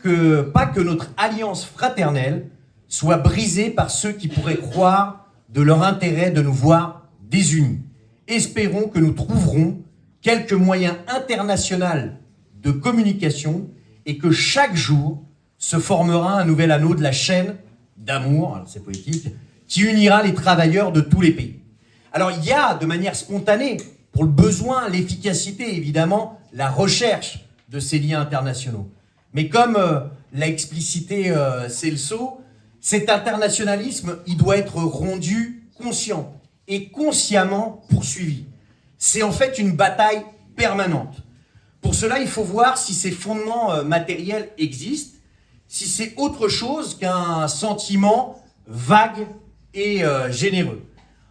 S3: pas que notre alliance fraternelle soit brisée par ceux qui pourraient croire de leur intérêt de nous voir désunis. Espérons que nous trouverons quelques moyens internationaux de communication et que chaque jour se formera un nouvel anneau de la chaîne d'amour, alors c'est poétique, qui unira les travailleurs de tous les pays. Alors il y a de manière spontanée, pour le besoin, l'efficacité, évidemment, la recherche de ces liens internationaux. Mais comme l'a explicité Celso, cet internationalisme, il doit être rendu conscient et consciemment poursuivi. C'est en fait une bataille permanente. Pour cela, il faut voir si ces fondements matériels existent, si c'est autre chose qu'un sentiment vague et généreux.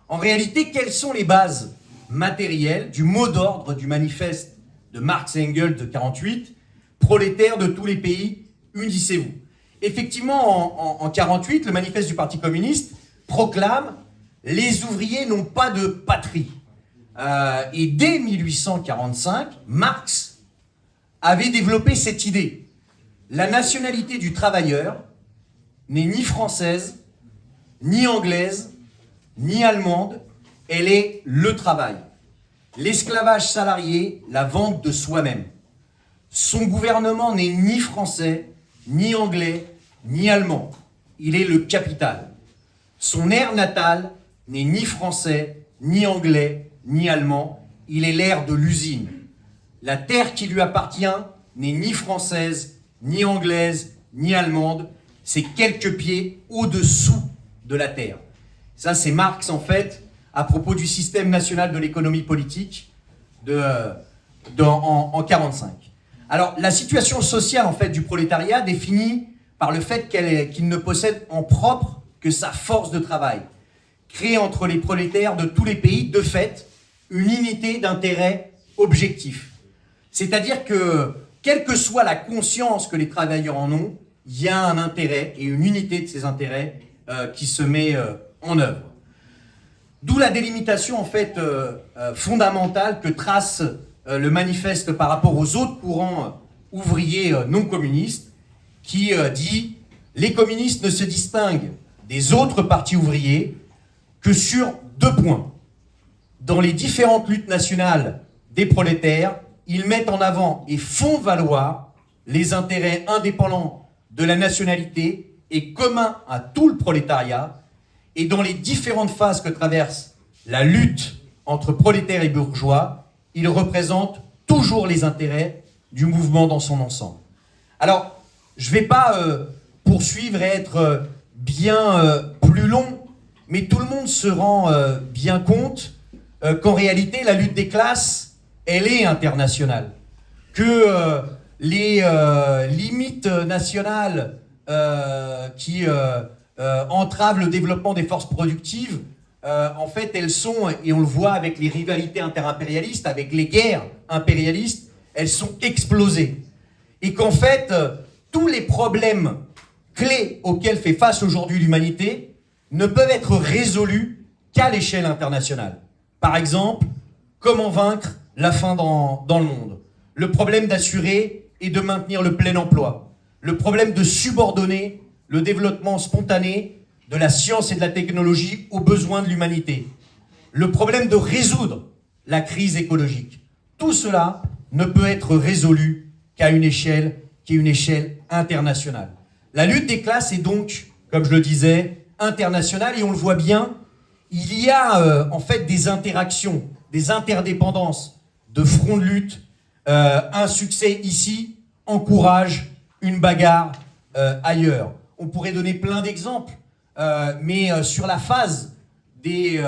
S3: En réalité, quelles sont les bases matériel du mot d'ordre du manifeste de Marx et Engels de 48, prolétaires de tous les pays, unissez-vous. Effectivement, en 48, le manifeste du Parti communiste proclame « Les ouvriers n'ont pas de patrie ». Et dès 1845, Marx avait développé cette idée. La nationalité du travailleur n'est ni française, ni anglaise, ni allemande, elle est le travail. L'esclavage salarié, la vente de soi-même. Son gouvernement n'est ni français, ni anglais, ni allemand. Il est le capital. Son air natal n'est ni français, ni anglais, ni allemand. Il est l'air de l'usine. La terre qui lui appartient n'est ni française, ni anglaise, ni allemande. C'est quelques pieds au-dessous de la terre. Ça, c'est Marx, en fait, à propos du système national de l'économie politique en 45. Alors, la situation sociale, en fait, du prolétariat définie par le fait qu'il ne possède en propre que sa force de travail, crée entre les prolétaires de tous les pays, de fait, une unité d'intérêt objectif. C'est-à-dire que, quelle que soit la conscience que les travailleurs en ont, il y a un intérêt et une unité de ces intérêts qui se met en œuvre. D'où la délimitation, en fait, fondamentale que trace le manifeste par rapport aux autres courants ouvriers non communistes, qui dit « Les communistes ne se distinguent des autres partis ouvriers que sur 2 points. Dans les différentes luttes nationales des prolétaires, ils mettent en avant et font valoir les intérêts indépendants de la nationalité et communs à tout le prolétariat, et dans les différentes phases que traverse la lutte entre prolétaires et bourgeois, ils représentent toujours les intérêts du mouvement dans son ensemble. » Alors, je ne vais pas poursuivre et être bien plus long, mais tout le monde se rend bien compte qu'en réalité, la lutte des classes, elle est internationale. Que les limites nationales qui entravent le développement des forces productives, en fait, elles sont, et on le voit avec les rivalités interimpérialistes, avec les guerres impérialistes, elles sont explosées. Et qu'en fait, tous les problèmes clés auxquels fait face aujourd'hui l'humanité ne peuvent être résolus qu'à l'échelle internationale. Par exemple, comment vaincre la faim dans le monde? Le problème d'assurer et de maintenir le plein emploi. Le problème de subordonner le développement spontané de la science et de la technologie aux besoins de l'humanité. Le problème de résoudre la crise écologique. Tout cela ne peut être résolu qu'à une échelle qui est une échelle internationale. La lutte des classes est donc, comme je le disais, internationale, et on le voit bien, il y a en fait des interactions, des interdépendances de fronts de lutte. Un succès ici encourage une bagarre ailleurs. On pourrait donner plein d'exemples, mais sur la phase des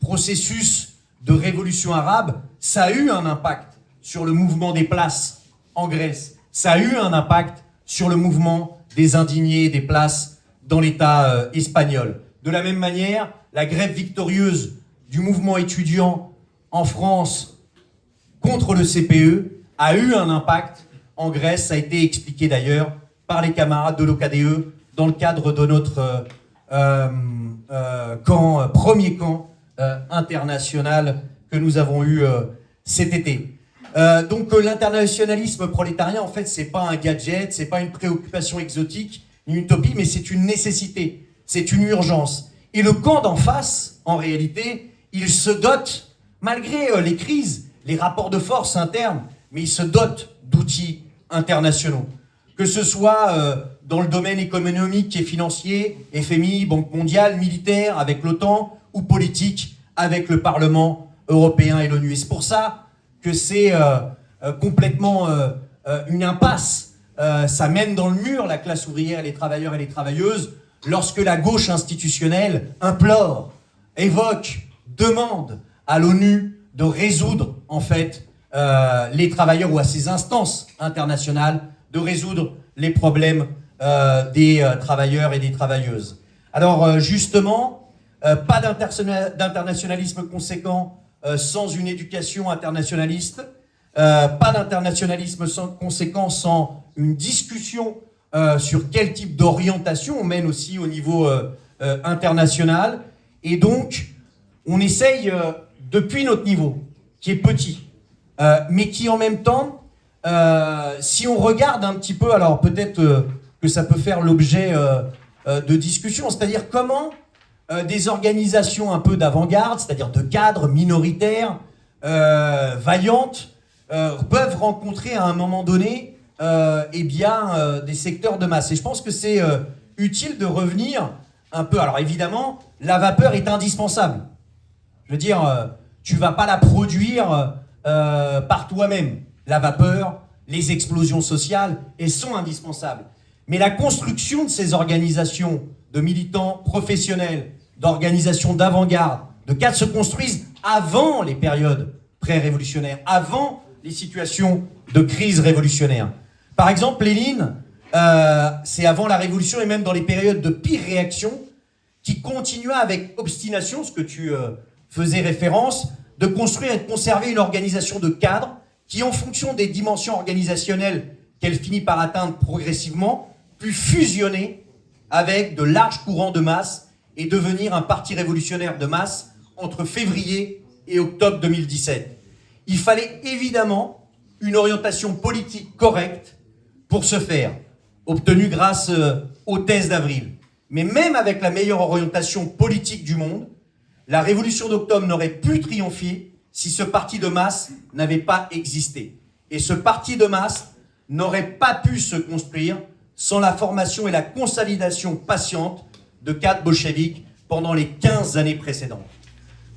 S3: processus de révolution arabe, ça a eu un impact sur le mouvement des places en Grèce. Ça a eu un impact sur le mouvement des indignés des places dans l'État espagnol. De la même manière, la grève victorieuse du mouvement étudiant en France contre le CPE a eu un impact en Grèce. Ça a été expliqué d'ailleurs par les camarades de l'OKDE dans le cadre de notre premier camp international que nous avons eu cet été. Donc l'internationalisme prolétarien, en fait, c'est pas un gadget, c'est pas une préoccupation exotique, une utopie, mais c'est une nécessité, c'est une urgence. Et le camp d'en face, en réalité, il se dote, malgré les crises, les rapports de force internes, mais il se dote d'outils internationaux. Que ce soit dans le domaine économique et financier, FMI, Banque mondiale, militaire, avec l'OTAN, ou politique, avec le Parlement européen et l'ONU. Et c'est pour ça que c'est complètement une impasse. Ça mène dans le mur la classe ouvrière, les travailleurs et les travailleuses, lorsque la gauche institutionnelle implore, évoque, demande à l'ONU de résoudre, en fait, les travailleurs, ou à ces instances internationales, de résoudre les problèmes des travailleurs et des travailleuses. Alors, justement, pas d'internationalisme conséquent sans une éducation internationaliste, pas d'internationalisme sans conséquence, sans une discussion sur quel type d'orientation on mène aussi au niveau international. Et donc, on essaye, depuis notre niveau, qui est petit, mais qui en même temps, si on regarde un petit peu, alors peut-être que ça peut faire l'objet de discussions, c'est-à-dire comment des organisations un peu d'avant-garde, c'est-à-dire de cadres minoritaires, vaillantes, peuvent rencontrer à un moment donné des secteurs de masse. Et je pense que c'est utile de revenir un peu. Alors évidemment, la vapeur est indispensable. Je veux dire, tu ne vas pas la produire par toi-même. La vapeur, les explosions sociales, elles sont indispensables. Mais la construction de ces organisations de militants professionnels, d'organisations d'avant-garde, de cadres se construisent avant les périodes pré-révolutionnaires, avant les situations de crise révolutionnaire. Par exemple, Lénine, c'est avant la Révolution et même dans les périodes de pire réaction, qui continua avec obstination, ce que tu faisais référence, de construire et de conserver une organisation de cadres qui, en fonction des dimensions organisationnelles qu'elle finit par atteindre progressivement, put fusionner avec de larges courants de masse et devenir un parti révolutionnaire de masse entre février et octobre 2017. Il fallait évidemment une orientation politique correcte pour ce faire, obtenue grâce aux thèses d'Avril. Mais même avec la meilleure orientation politique du monde, la révolution d'octobre n'aurait pu triompher si ce parti de masse n'avait pas existé. Et ce parti de masse n'aurait pas pu se construire sans la formation et la consolidation patiente de cadres bolcheviques pendant les 15 années précédentes.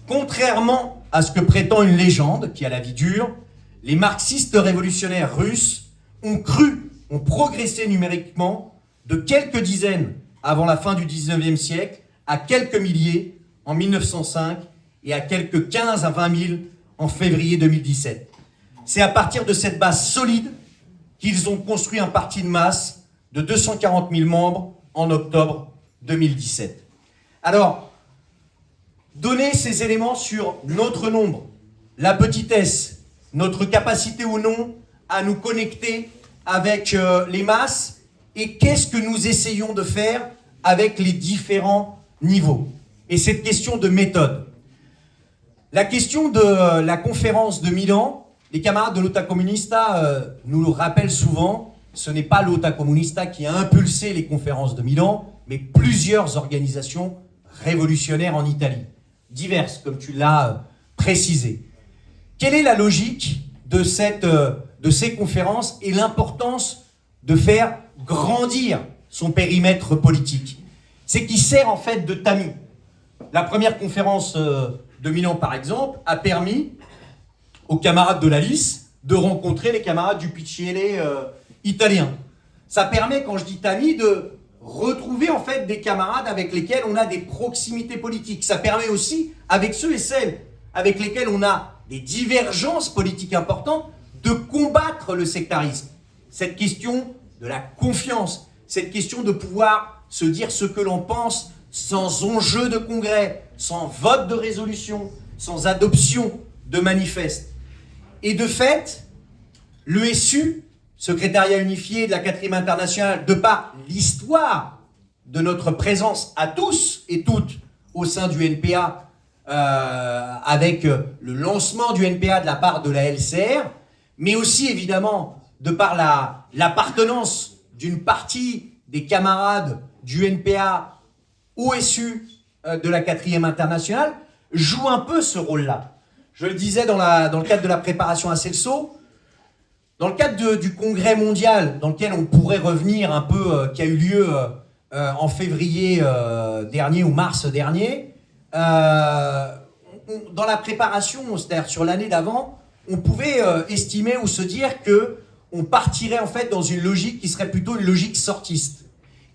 S3: Contrairement à ce que prétend une légende qui a la vie dure, les marxistes révolutionnaires russes ont progressé numériquement de quelques dizaines avant la fin du 19e siècle à quelques milliers en 1905 et à quelques 15 à 20 000 en février 2017. C'est à partir de cette base solide qu'ils ont construit un parti de masse de 240 000 membres en octobre 2017. Alors, donner ces éléments sur notre nombre, la petitesse, notre capacité ou non à nous connecter avec les masses et qu'est-ce que nous essayons de faire avec les différents niveaux. Et cette question de méthode. La question de la conférence de Milan, les camarades de l'Ota Comunista nous le rappellent souvent, ce n'est pas l'Ota Comunista qui a impulsé les conférences de Milan, mais plusieurs organisations révolutionnaires en Italie, diverses, comme tu l'as précisé. Quelle est la logique de ces conférences et l'importance de faire grandir son périmètre politique? C'est qu'il sert en fait de tamis. La première conférence de Milan, par exemple, a permis aux camarades de la LIS de rencontrer les camarades du PCL italien. Ça permet, quand je dis tamis, de retrouver en fait des camarades avec lesquels on a des proximités politiques. Ça permet aussi, avec ceux et celles avec lesquels on a des divergences politiques importantes, de combattre le sectarisme. Cette question de la confiance, cette question de pouvoir se dire ce que l'on pense sans enjeu de congrès, sans vote de résolution, sans adoption de manifeste. Et de fait, l'ESU, secrétariat unifié de la 4e internationale, de par l'histoire de notre présence à tous et toutes au sein du NPA, avec le lancement du NPA de la part de la LCR, mais aussi évidemment de par l'appartenance d'une partie des camarades du NPA au SU de la 4e internationale, joue un peu ce rôle-là. Je le disais dans le cadre de la préparation à Celso, dans le cadre du congrès mondial, dans lequel on pourrait revenir un peu, qui a eu lieu en février dernier ou mars dernier, dans la préparation, c'est-à-dire sur l'année d'avant, on pouvait estimer ou se dire qu'on partirait en fait dans une logique qui serait plutôt une logique sortiste.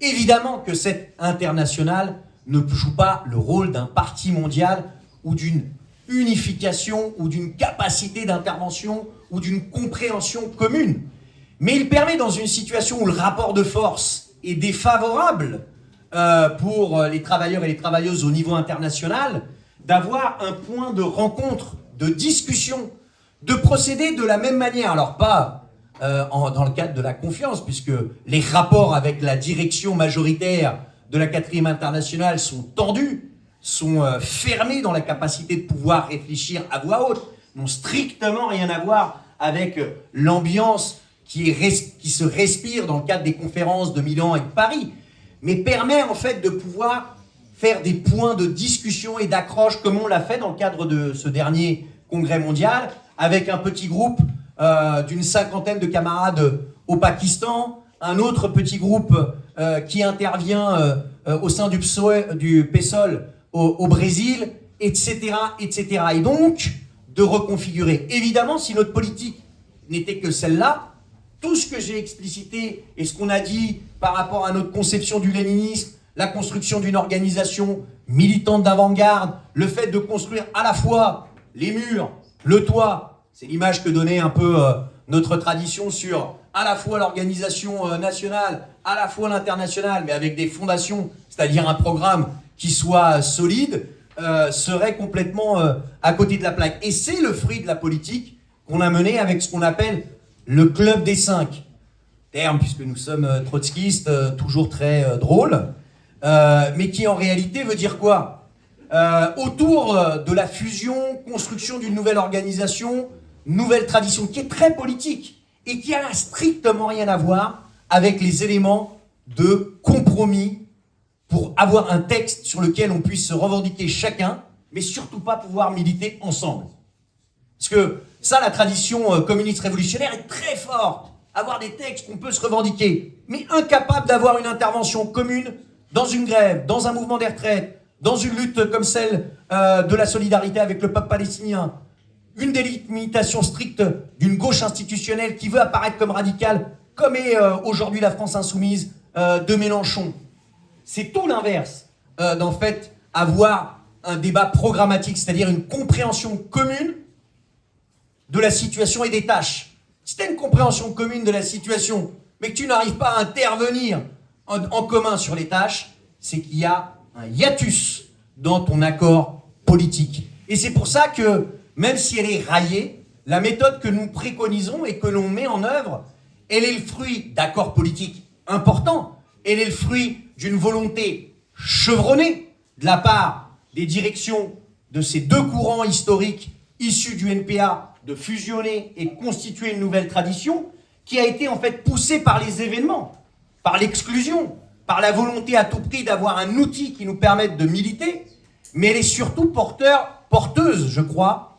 S3: Évidemment que cette internationale ne joue pas le rôle d'un parti mondial ou d'une unification ou d'une capacité d'intervention ou d'une compréhension commune. Mais il permet, dans une situation où le rapport de force est défavorable pour les travailleurs et les travailleuses au niveau international, d'avoir un point de rencontre de discussion, de procéder de la même manière. Alors pas dans le cadre de la confiance, puisque les rapports avec la direction majoritaire de la 4e internationale sont tendus, sont fermés dans la capacité de pouvoir réfléchir à voix haute, n'ont strictement rien à voir avec l'ambiance qui se respire dans le cadre des conférences de Milan et de Paris, mais permet en fait de pouvoir faire des points de discussion et d'accroche comme on l'a fait dans le cadre de ce dernier congrès mondial, avec un petit groupe d'une 50aine de camarades au Pakistan, un autre petit groupe qui intervient au sein du PSOL au Brésil, etc., etc. Et donc, de reconfigurer. Évidemment, si notre politique n'était que celle-là, tout ce que j'ai explicité et ce qu'on a dit par rapport à notre conception du léninisme, la construction d'une organisation militante d'avant-garde, le fait de construire à la fois les murs, le toit, c'est l'image que donnait un peu notre tradition sur à la fois l'organisation nationale, à la fois l'internationale, mais avec des fondations, c'est-à-dire un programme qui soit solide, serait complètement à côté de la plaque. Et c'est le fruit de la politique qu'on a menée avec ce qu'on appelle le club des 5. Terme, puisque nous sommes trotskistes, toujours très drôle, mais qui en réalité veut dire quoi ? Autour de la fusion, construction d'une nouvelle organisation, nouvelle tradition, qui est très politique et qui a strictement rien à voir avec les éléments de compromis pour avoir un texte sur lequel on puisse se revendiquer chacun, mais surtout pas pouvoir militer ensemble. Parce que ça, la tradition communiste révolutionnaire est très forte. Avoir des textes qu'on peut se revendiquer, mais incapable d'avoir une intervention commune dans une grève, dans un mouvement des retraites, dans une lutte comme celle de la solidarité avec le peuple palestinien, une délimitation stricte d'une gauche institutionnelle qui veut apparaître comme radicale, comme est aujourd'hui la France insoumise de Mélenchon. C'est tout l'inverse d'en fait avoir un débat programmatique, c'est-à-dire une compréhension commune de la situation et des tâches. Si tu as une compréhension commune de la situation, mais que tu n'arrives pas à intervenir en commun sur les tâches, c'est qu'il y a un hiatus dans ton accord politique. Et c'est pour ça que, même si elle est raillée, la méthode que nous préconisons et que l'on met en œuvre, elle est le fruit d'accords politiques importants, elle est le fruit d'une volonté chevronnée de la part des directions de ces deux courants historiques issus du NPA de fusionner et constituer une nouvelle tradition qui a été en fait poussée par les événements, par l'exclusion, par la volonté à tout prix d'avoir un outil qui nous permette de militer, mais elle est surtout porteuse, je crois,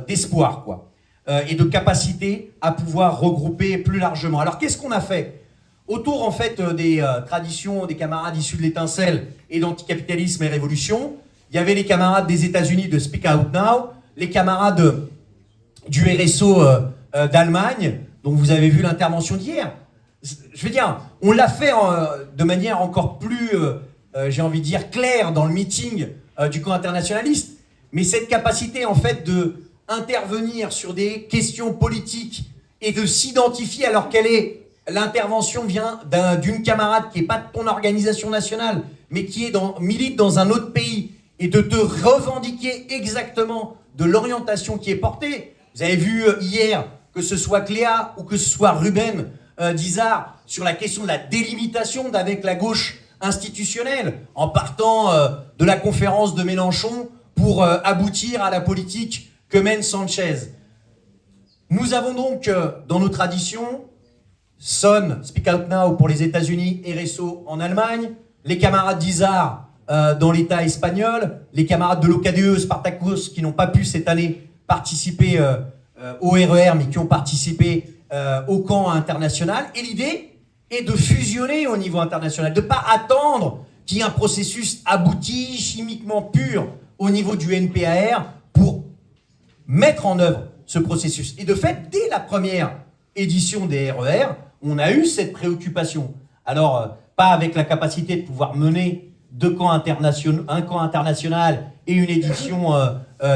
S3: d'espoir, quoi, et de capacité à pouvoir regrouper plus largement. Alors qu'est-ce qu'on a fait ? Autour en fait des traditions des camarades issus de l'étincelle et d'anticapitalisme et révolution, il y avait les camarades des États-Unis de Speak Out Now, les camarades du RSO d'Allemagne, dont vous avez vu l'intervention d'hier. Je veux dire, on l'a fait de manière encore plus, j'ai envie de dire, claire dans le meeting du camp internationaliste. Mais cette capacité, en fait, de intervenir sur des questions politiques et de s'identifier alors qu'elle est... L'intervention vient d'une camarade qui n'est pas de ton organisation nationale, mais qui milite dans un autre pays, et de te revendiquer exactement de l'orientation qui est portée. Vous avez vu hier, que ce soit Cléa ou que ce soit Ruben Dizard, sur la question de la délimitation d'avec la gauche institutionnelle, en partant de la conférence de Mélenchon pour aboutir à la politique que mène Sanchez. Nous avons donc, dans nos traditions, SON, Speak Out Now pour les États-Unis, RSO en Allemagne, les camarades d'Izard dans l'État espagnol, les camarades de l'OKDE, Spartacus, qui n'ont pas pu cette année participer au RER, mais qui ont participé au camp international. Et l'idée est de fusionner au niveau international, de ne pas attendre qu'il y ait un processus abouti, chimiquement pur, au niveau du NPAR, pour mettre en œuvre ce processus. Et de fait, dès la première édition des RER, on a eu cette préoccupation. Alors, pas avec la capacité de pouvoir mener un camp international et une édition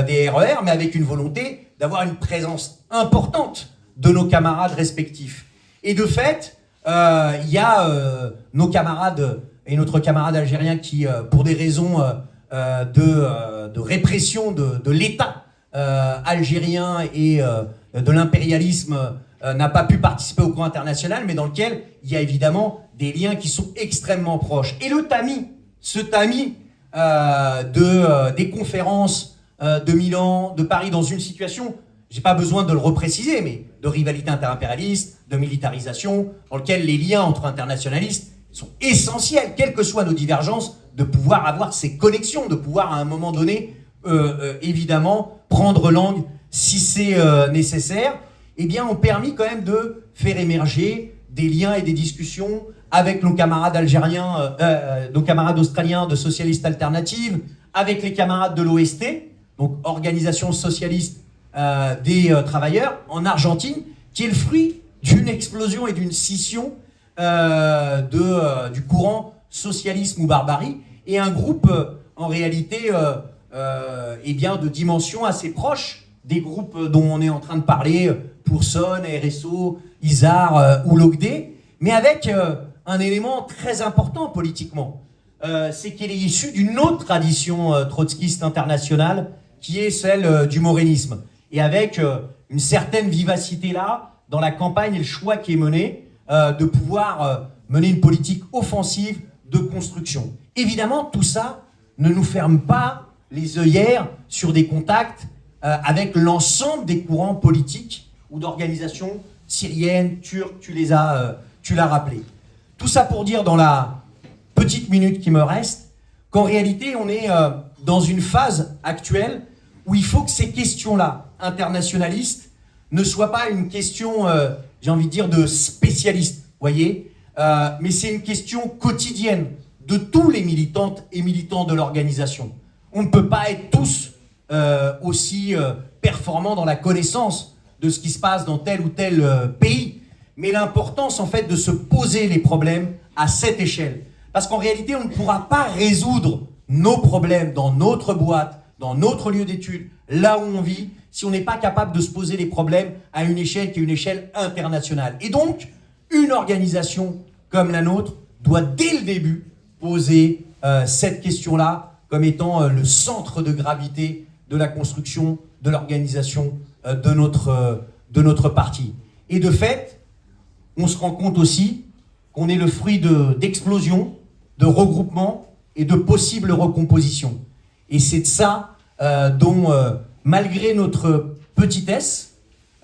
S3: des RER, mais avec une volonté d'avoir une présence importante de nos camarades respectifs. Et de fait, il y a nos camarades et notre camarade algérien qui, pour des raisons de répression de l'État algérien et de l'impérialisme n'a pas pu participer au cours international, mais dans lequel il y a évidemment des liens qui sont extrêmement proches. Et le tamis, ce tamis des conférences de Milan, de Paris, dans une situation, j'ai pas besoin de le repréciser, mais de rivalité interimpérialiste, de militarisation, dans lequel les liens entre internationalistes sont essentiels, quelles que soient nos divergences, de pouvoir avoir ces connexions, de pouvoir à un moment donné, évidemment, prendre langue si c'est nécessaire, eh bien, ont permis quand même de faire émerger des liens et des discussions avec nos camarades algériens, nos camarades australiens de socialistes alternatives, avec les camarades de l'OST, donc Organisation socialiste des travailleurs, en Argentine, qui est le fruit d'une explosion et d'une scission du courant socialisme ou barbarie, et un groupe en réalité eh bien, de dimension assez proche des groupes dont on est en train de parler, Pourson, RSO, ISAR ou l'OCDE, mais avec un élément très important politiquement. C'est qu'il est issu d'une autre tradition trotskiste internationale, qui est celle du morénisme. Et avec une certaine vivacité là, dans la campagne et le choix qui est mené, de pouvoir mener une politique offensive de construction. Évidemment, tout ça ne nous ferme pas les œillères sur des contacts avec l'ensemble des courants politiques ou d'organisations syriennes, turques, tu l'as rappelé. Tout ça pour dire, dans la petite minute qui me reste, qu'en réalité, on est dans une phase actuelle où il faut que ces questions-là, internationalistes, ne soient pas une question, j'ai envie de dire, de spécialistes, voyez, mais c'est une question quotidienne de tous les militantes et militants de l'organisation. On ne peut pas être tous aussi performants dans la connaissance de ce qui se passe dans tel ou tel pays, mais l'importance en fait de se poser les problèmes à cette échelle. Parce qu'en réalité, on ne pourra pas résoudre nos problèmes dans notre boîte, dans notre lieu d'études, là où on vit, si on n'est pas capable de se poser les problèmes à une échelle qui est une échelle internationale. Et donc, une organisation comme la nôtre doit dès le début poser cette question-là comme étant le centre de gravité de la construction, de l'organisation de notre parti. Et de fait, on se rend compte aussi qu'on est le fruit d'explosions, de regroupements et de possibles recompositions. Et c'est de ça dont, malgré notre petitesse,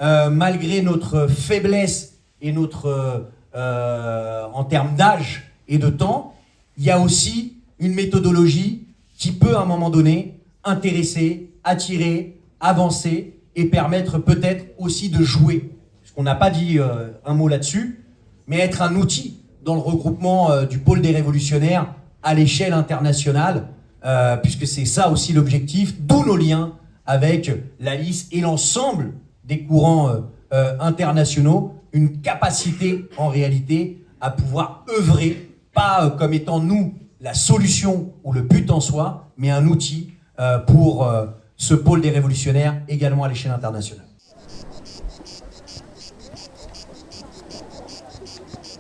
S3: malgré notre faiblesse et notre en termes d'âge et de temps, il y a aussi une méthodologie qui peut, à un moment donné, intéresser, attirer, avancer et permettre peut-être aussi de jouer. Parce qu'on n'a pas dit un mot là-dessus, mais être un outil dans le regroupement du pôle des révolutionnaires à l'échelle internationale, puisque c'est ça aussi l'objectif, d'où nos liens avec la LIS et l'ensemble des courants internationaux, une capacité en réalité à pouvoir œuvrer, pas comme étant nous la solution ou le but en soi, mais un outil pour ce pôle des révolutionnaires également à l'échelle internationale.